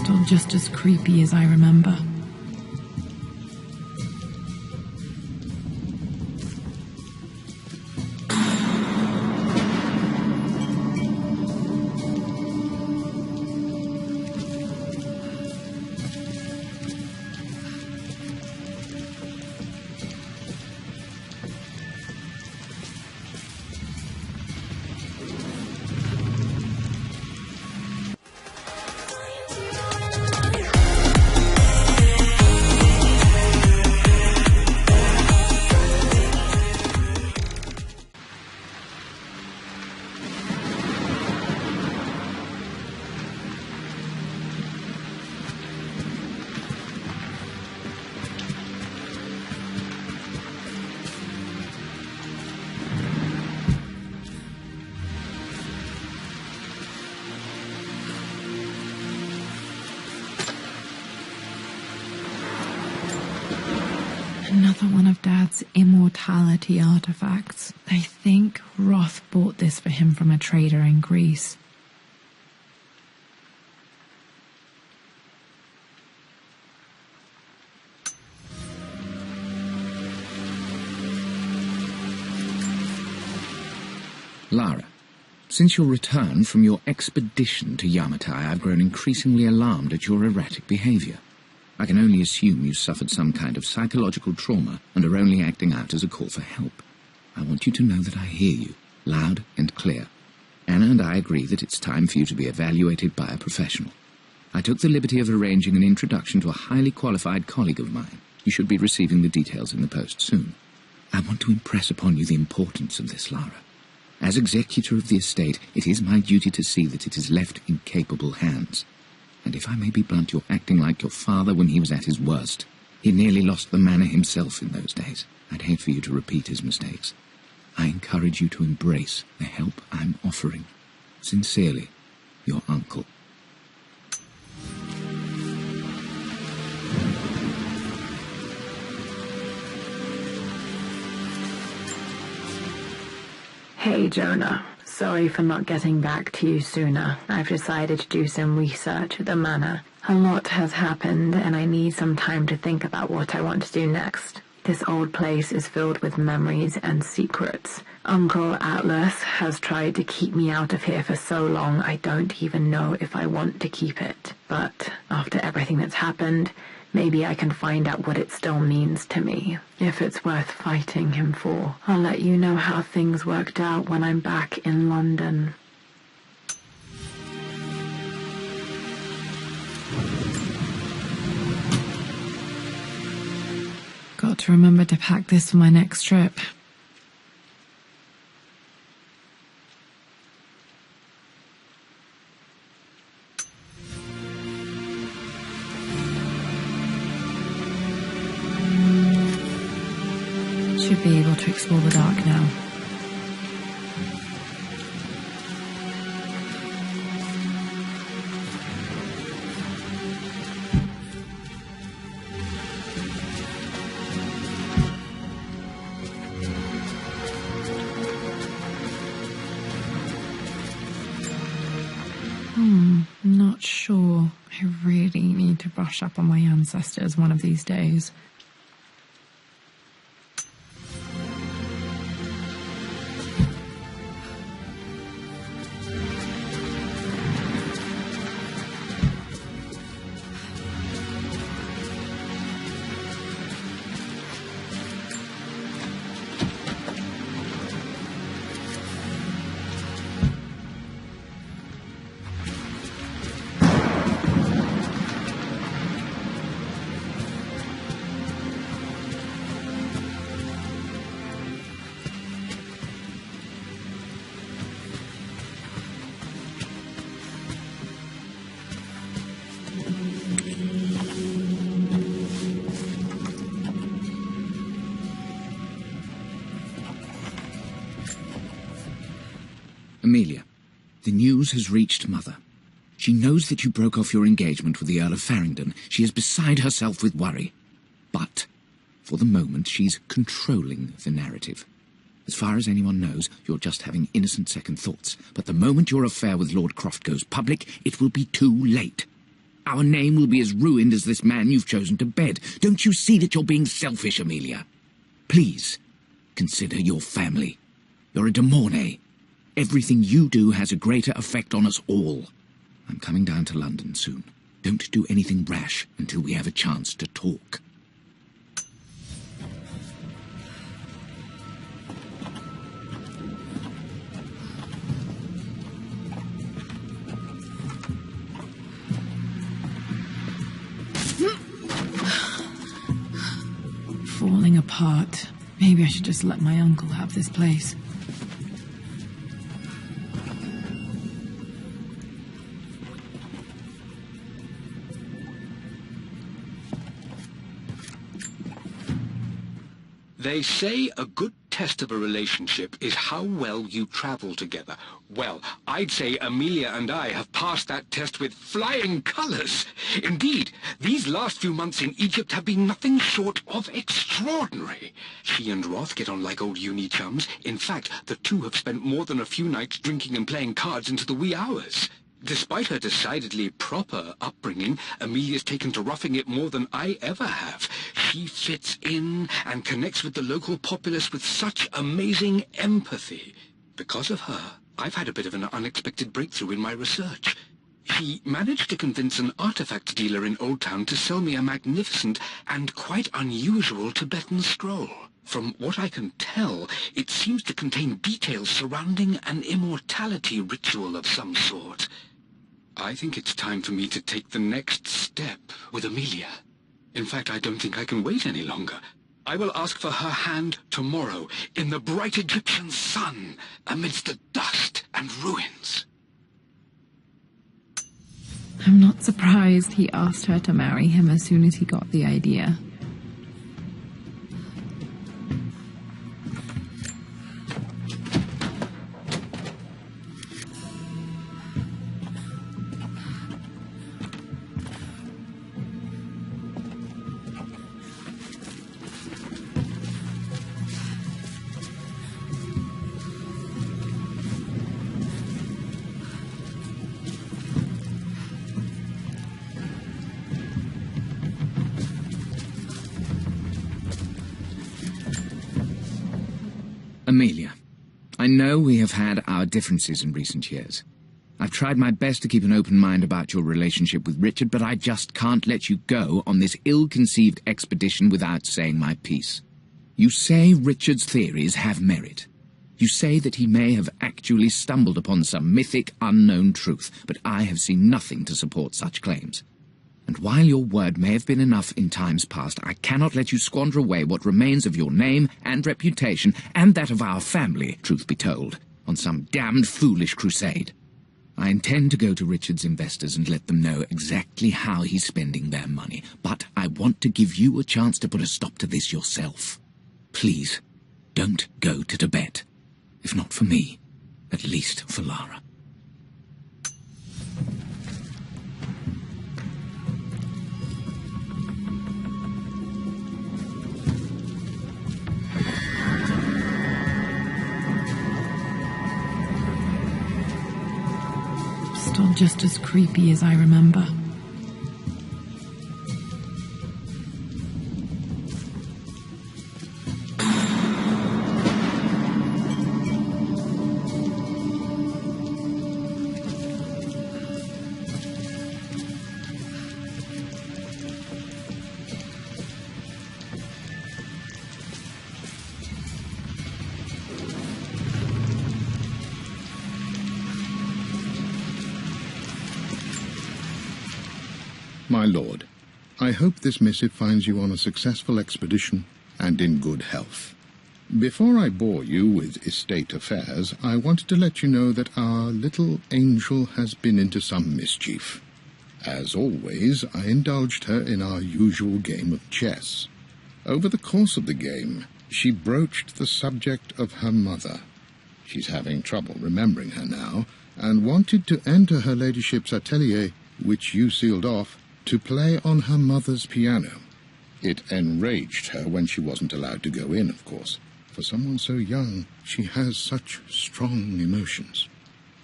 still just as creepy as I remember. Another one of Dad's immortality artifacts. I think Roth bought this for him from a trader in Greece. Lara, since your return from your expedition to Yamatai, I've grown increasingly alarmed at your erratic behavior. I can only assume you suffered some kind of psychological trauma and are only acting out as a call for help. I want you to know that I hear you, loud and clear. Anna and I agree that it's time for you to be evaluated by a professional. I took the liberty of arranging an introduction to a highly qualified colleague of mine. You should be receiving the details in the post soon. I want to impress upon you the importance of this, Lara. As executor of the estate, it is my duty to see that it is left in capable hands. And if I may be blunt, you're acting like your father when he was at his worst. He nearly lost the manor himself in those days. I'd hate for you to repeat his mistakes. I encourage you to embrace the help I'm offering. Sincerely, your uncle. Hey, Jonah. Sorry for not getting back to you sooner. I've decided to do some research at the manor. A lot has happened, and I need some time to think about what I want to do next. This old place is filled with memories and secrets. Uncle Atlas has tried to keep me out of here for so long I don't even know if I want to keep it. But after everything that's happened, maybe I can find out what it still means to me, if it's worth fighting him for. I'll let you know how things worked out when I'm back in London. Got to remember to pack this for my next trip. Should be able to explore the dark now. Not sure. I really need to brush up on my ancestors one of these days. Amelia, the news has reached Mother. She knows that you broke off your engagement with the Earl of Farringdon. She is beside herself with worry. But, for the moment, she's controlling the narrative. As far as anyone knows, you're just having innocent second thoughts. But the moment your affair with Lord Croft goes public, it will be too late. Our name will be as ruined as this man you've chosen to bed. Don't you see that you're being selfish, Amelia? Please, consider your family. You're a de Mornay. Everything you do has a greater effect on us all. I'm coming down to London soon. Don't do anything rash until we have a chance to talk. Falling apart. Maybe I should just let my uncle have this place. They say a good test of a relationship is how well you travel together. Well, I'd say Amelia and I have passed that test with flying colours. Indeed, these last few months in Egypt have been nothing short of extraordinary. She and Roth get on like old uni chums. In fact, the two have spent more than a few nights drinking and playing cards into the wee hours. Despite her decidedly proper upbringing, Amelia's taken to roughing it more than I ever have. She fits in and connects with the local populace with such amazing empathy. Because of her, I've had a bit of an unexpected breakthrough in my research. She managed to convince an artifact dealer in Old Town to sell me a magnificent and quite unusual Tibetan scroll. From what I can tell, it seems to contain details surrounding an immortality ritual of some sort. I think it's time for me to take the next step with Amelia. In fact, I don't think I can wait any longer. I will ask for her hand tomorrow in the bright Egyptian sun amidst the dust and ruins. I'm not surprised he asked her to marry him as soon as he got the idea. Amelia, I know we have had our differences in recent years. I've tried my best to keep an open mind about your relationship with Richard, but I just can't let you go on this ill-conceived expedition without saying my piece. You say Richard's theories have merit. You say that he may have actually stumbled upon some mythic, unknown truth, but I have seen nothing to support such claims. And while your word may have been enough in times past, I cannot let you squander away what remains of your name and reputation, and that of our family, truth be told, on some damned foolish crusade. I intend to go to Richard's investors and let them know exactly how he's spending their money, but I want to give you a chance to put a stop to this yourself. Please, don't go to Tibet. If not for me, at least for Lara. Still just as creepy as I remember. My lord, I hope this missive finds you on a successful expedition and in good health. Before I bore you with estate affairs, I wanted to let you know that our little angel has been into some mischief. As always, I indulged her in our usual game of chess. Over the course of the game, she broached the subject of her mother. She's having trouble remembering her now, and wanted to enter her ladyship's atelier, which you sealed off, to play on her mother's piano. It enraged her when she wasn't allowed to go in, of course. For someone so young, she has such strong emotions.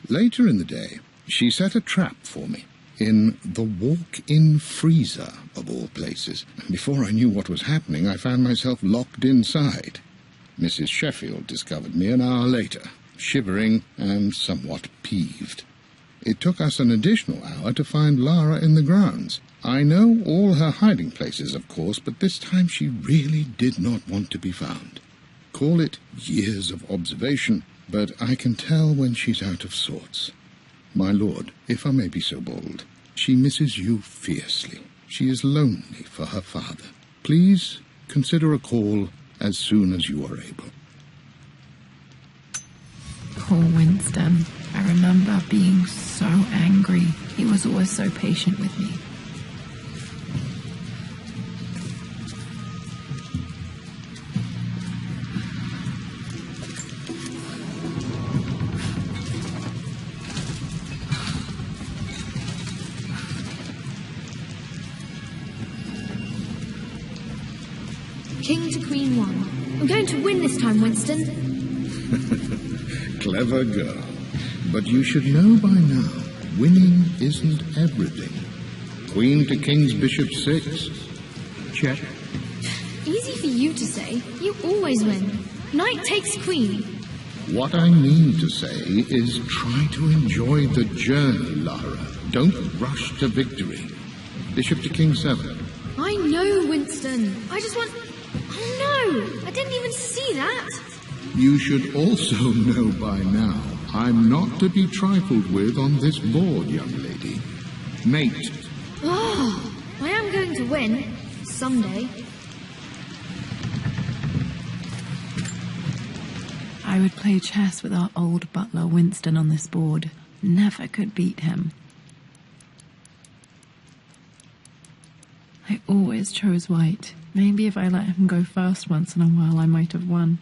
Later in the day, she set a trap for me. In the walk-in freezer, of all places. Before I knew what was happening, I found myself locked inside. Mrs. Sheffield discovered me an hour later, shivering and somewhat peeved. It took us an additional hour to find Lara in the grounds. I know all her hiding places, of course, but this time she really did not want to be found. Call it years of observation, but I can tell when she's out of sorts. My lord, if I may be so bold, she misses you fiercely. She is lonely for her father. Please consider a call as soon as you are able. Poor Winston. I remember being so angry. He was always so patient with me. King to Queen 1. I'm going to win this time, Winston. Clever girl. But you should know by now, winning isn't everything. Queen to King's Bishop 6. Check. Easy for you to say. You always win. Knight takes Queen. What I mean to say is try to enjoy the journey, Lara. Don't rush to victory. Bishop to King 7. I know, Winston. I just want... Oh no! I didn't even see that. You should also know by now, I'm not to be trifled with on this board, young lady. Mate. Oh, I am going to win. Someday. I would play chess with our old butler Winston on this board. Never could beat him. I always chose white. Maybe if I let him go first once in a while, I might have won.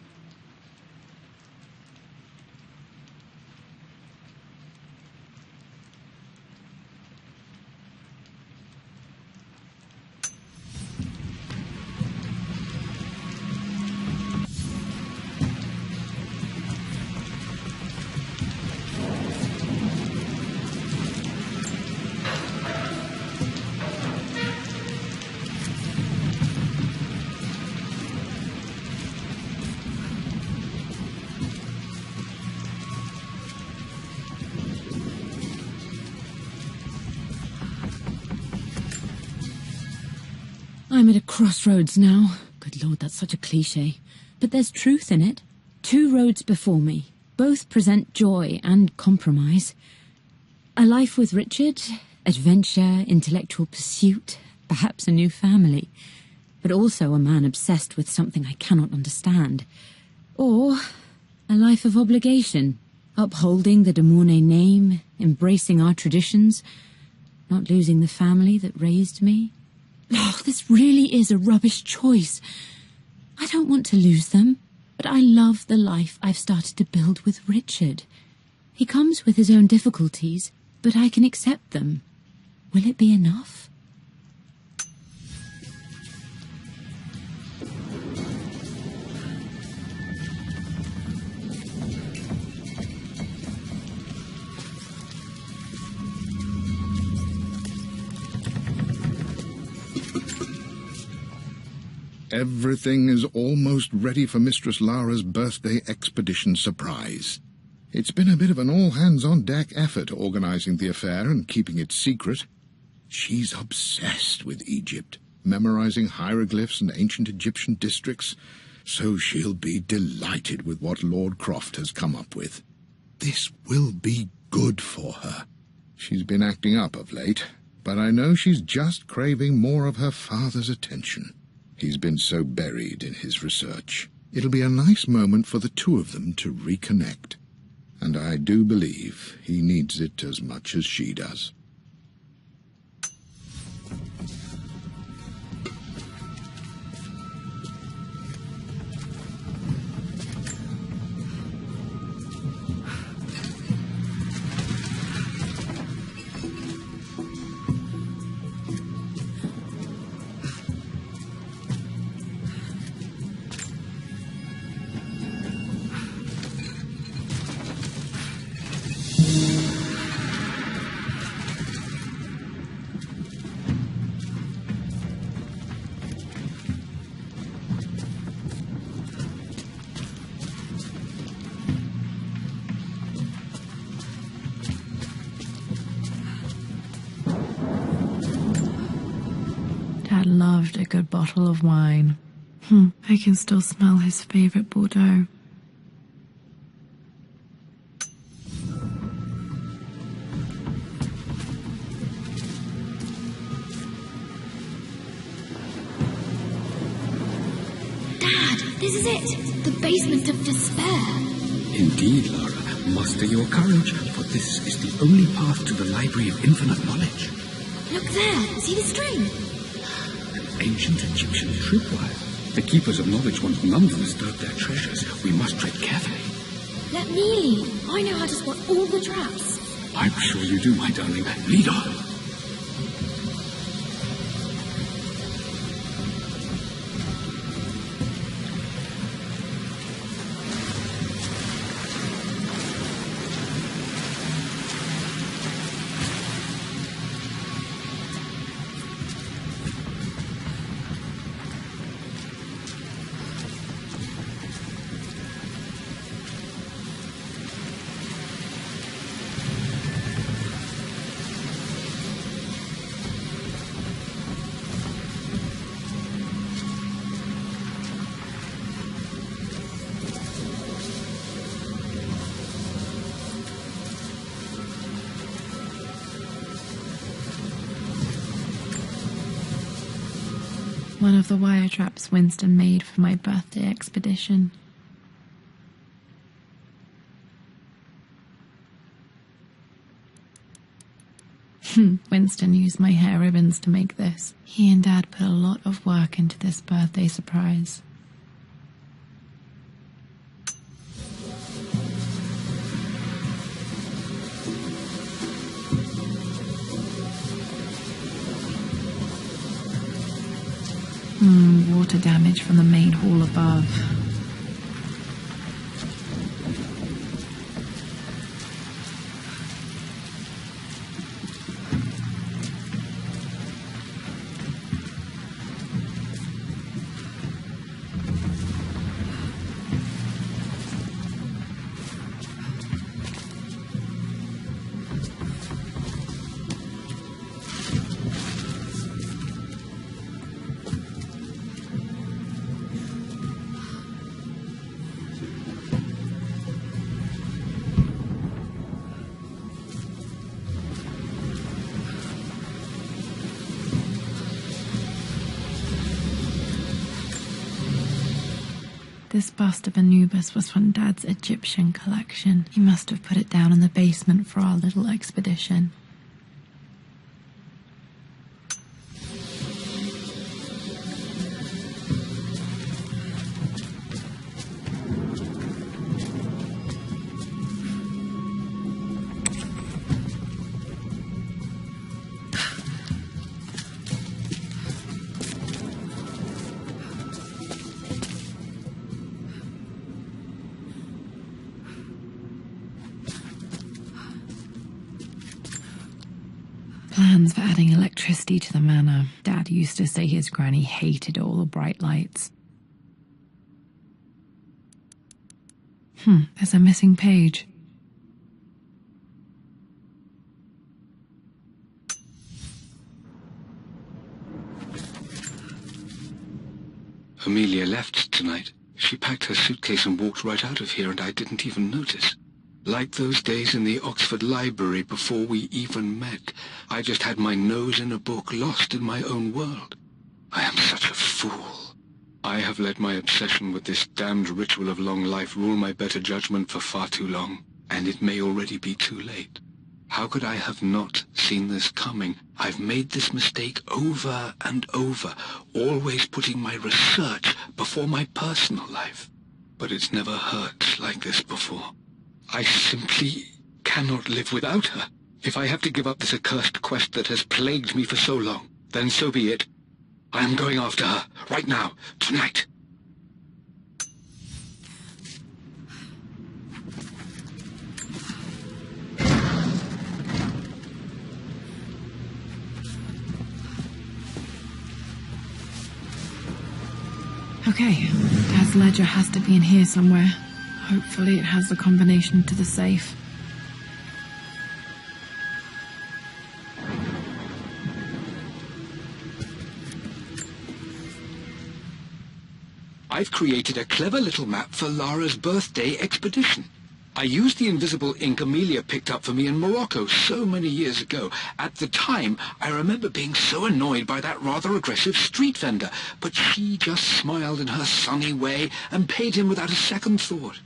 I'm at a crossroads now. Good Lord, that's such a cliché. But there's truth in it. 2 roads before me. Both present joy and compromise. A life with Richard, adventure, intellectual pursuit, perhaps a new family. But also a man obsessed with something I cannot understand. Or a life of obligation, upholding the de Mornay name, embracing our traditions, not losing the family that raised me. Oh, this really is a rubbish choice. I don't want to lose them, but I love the life I've started to build with Richard. He comes with his own difficulties, but I can accept them. Will it be enough? Everything is almost ready for Mistress Lara's birthday expedition surprise. It's been a bit of an all-hands-on-deck effort organizing the affair and keeping it secret. She's obsessed with Egypt, memorizing hieroglyphs and ancient Egyptian districts, so she'll be delighted with what Lord Croft has come up with. This will be good for her. She's been acting up of late, but I know she's just craving more of her father's attention. He's been so buried in his research. It'll be a nice moment for the 2 of them to reconnect. And I do believe he needs it as much as she does. loved a good bottle of wine. I can still smell his favorite Bordeaux. Dad, this is it! The basement of despair! Indeed, Lara. Muster your courage, for this is the only path to the Library of Infinite Knowledge. Look there! See the string? An ancient Egyptian tripwire. The keepers of knowledge want none to disturb their treasures. We must tread carefully. Let me lead. I know how to spot all the traps. I'm sure you do, my darling. Lead on. One of the wire traps Winston made for my birthday expedition. Winston used my hair ribbons to make this. He and Dad put a lot of work into this birthday surprise. Water damage from the main hall above. This bust of Anubis was from Dad's Egyptian collection. He must have put it down in the basement for our little expedition. Plans for adding electricity to the manor. Dad used to say his granny hated all the bright lights. There's a missing page. Amelia left tonight. She packed her suitcase and walked right out of here, and I didn't even notice. Like those days in the Oxford Library before we even met, I just had my nose in a book, lost in my own world. I am such a fool. I have let my obsession with this damned ritual of long life rule my better judgment for far too long, and it may already be too late. How could I have not seen this coming? I've made this mistake over and over, always putting my research before my personal life. But it's never hurt like this before. I simply cannot live without her. If I have to give up this accursed quest that has plagued me for so long, then so be it. I am going after her, right now, tonight. Okay, Dad's ledger has to be in here somewhere. Hopefully it has the combination to the safe. I've created a clever little map for Lara's birthday expedition. I used the invisible ink Amelia picked up for me in Morocco so many years ago. At the time, I remember being so annoyed by that rather aggressive street vendor, but she just smiled in her sunny way and paid him without a second thought.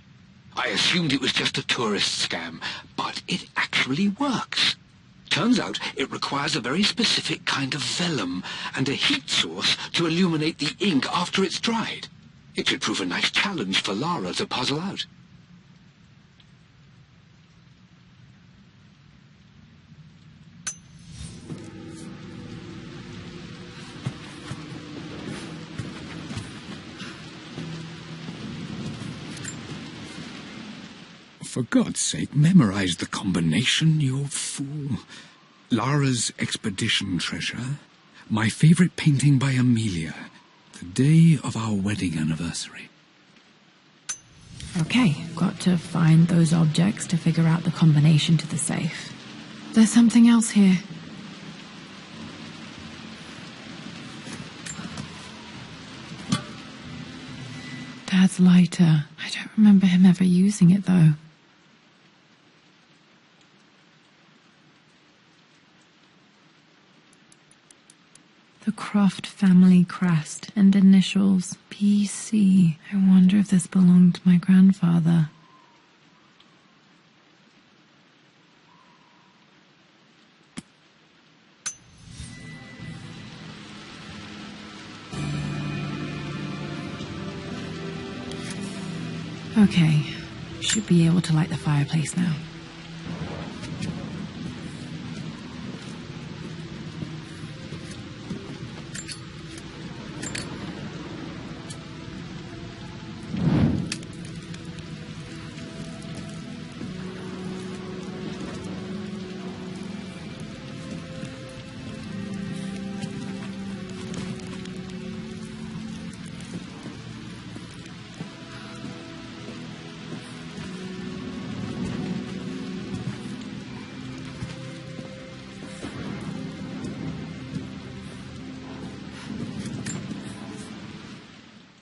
I assumed it was just a tourist scam, but it actually works. Turns out it requires a very specific kind of vellum and a heat source to illuminate the ink after it's dried. It should prove a nice challenge for Lara to puzzle out. For God's sake, memorize the combination, you fool. Lara's expedition treasure, my favorite painting by Amelia, the day of our wedding anniversary. Okay, got to find those objects to figure out the combination to the safe. There's something else here. Dad's lighter. I don't remember him ever using it, though. The Croft family crest and initials PC. I wonder if this belonged to my grandfather. Okay, should be able to light the fireplace now.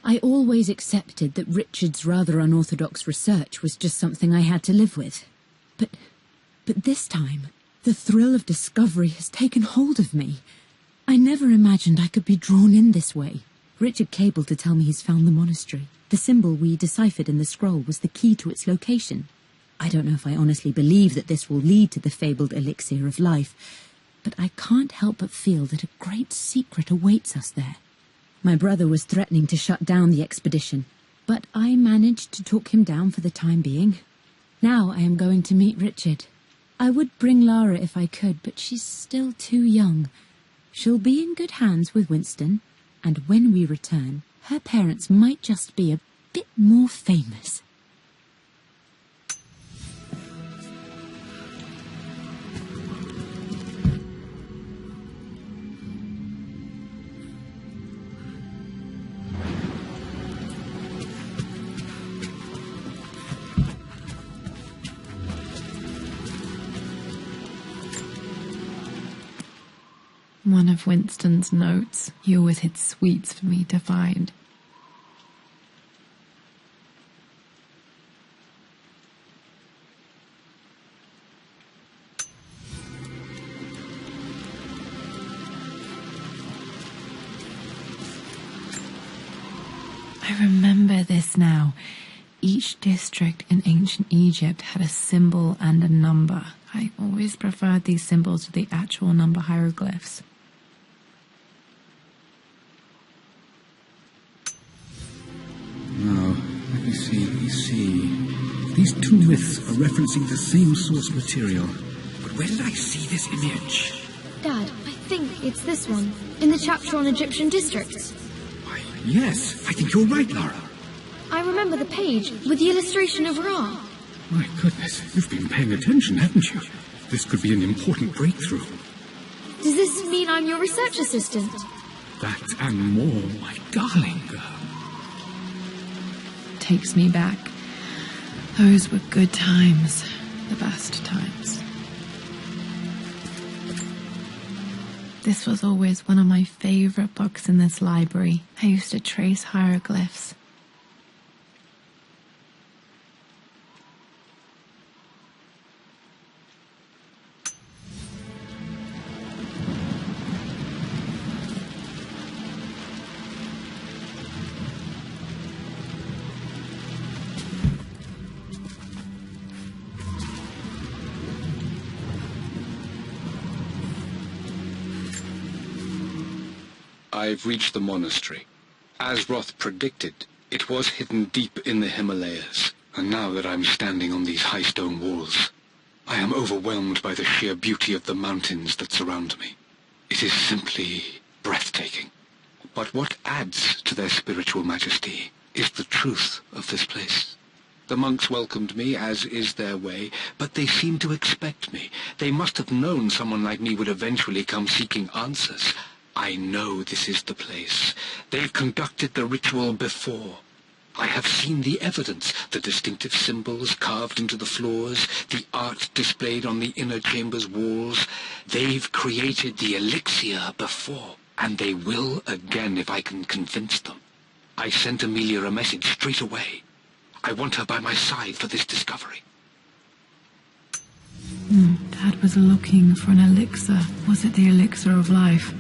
I always accepted that Richard's rather unorthodox research was just something I had to live with. But this time, the thrill of discovery has taken hold of me. I never imagined I could be drawn in this way. Richard cabled to tell me he's found the monastery. The symbol we deciphered in the scroll was the key to its location. I don't know if I honestly believe that this will lead to the fabled elixir of life, but I can't help but feel that a great secret awaits us there. My brother was threatening to shut down the expedition, but I managed to talk him down for the time being. Now I am going to meet Richard. I would bring Lara if I could, but she's still too young. She'll be in good hands with Winston, and when we return, her parents might just be a bit more famous. One of Winston's notes. He always hid sweets for me to find. I remember this now. Each district in ancient Egypt had a symbol and a number. I always preferred these symbols to the actual number hieroglyphs. Now, let me see. These two myths are referencing the same source material. But where did I see this image? Dad, I think it's this one, in the chapter on Egyptian districts. Why, yes, I think you're right, Lara. I remember the page with the illustration of Ra. My goodness, you've been paying attention, haven't you? This could be an important breakthrough. Does this mean I'm your research assistant? That and more, my darling girl. Takes me back. Those were good times. The best times. This was always one of my favorite books in this library. I used to trace hieroglyphs. I've reached the monastery. As Roth predicted, it was hidden deep in the Himalayas, and now that I'm standing on these high stone walls, I am overwhelmed by the sheer beauty of the mountains that surround me. It is simply breathtaking. But what adds to their spiritual majesty is the truth of this place. The monks welcomed me, as is their way, but they seemed to expect me. They must have known someone like me would eventually come seeking answers. I know this is the place. They've conducted the ritual before. I have seen the evidence, the distinctive symbols carved into the floors, the art displayed on the inner chamber's walls. They've created the elixir before, and they will again if I can convince them. I sent Amelia a message straight away. I want her by my side for this discovery. Dad was looking for an elixir. Was it the elixir of life?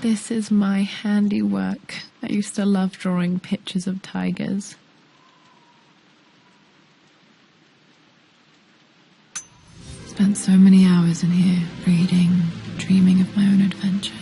This is my handiwork. I used to love drawing pictures of tigers. Spent so many hours in here, reading, dreaming of my own adventures.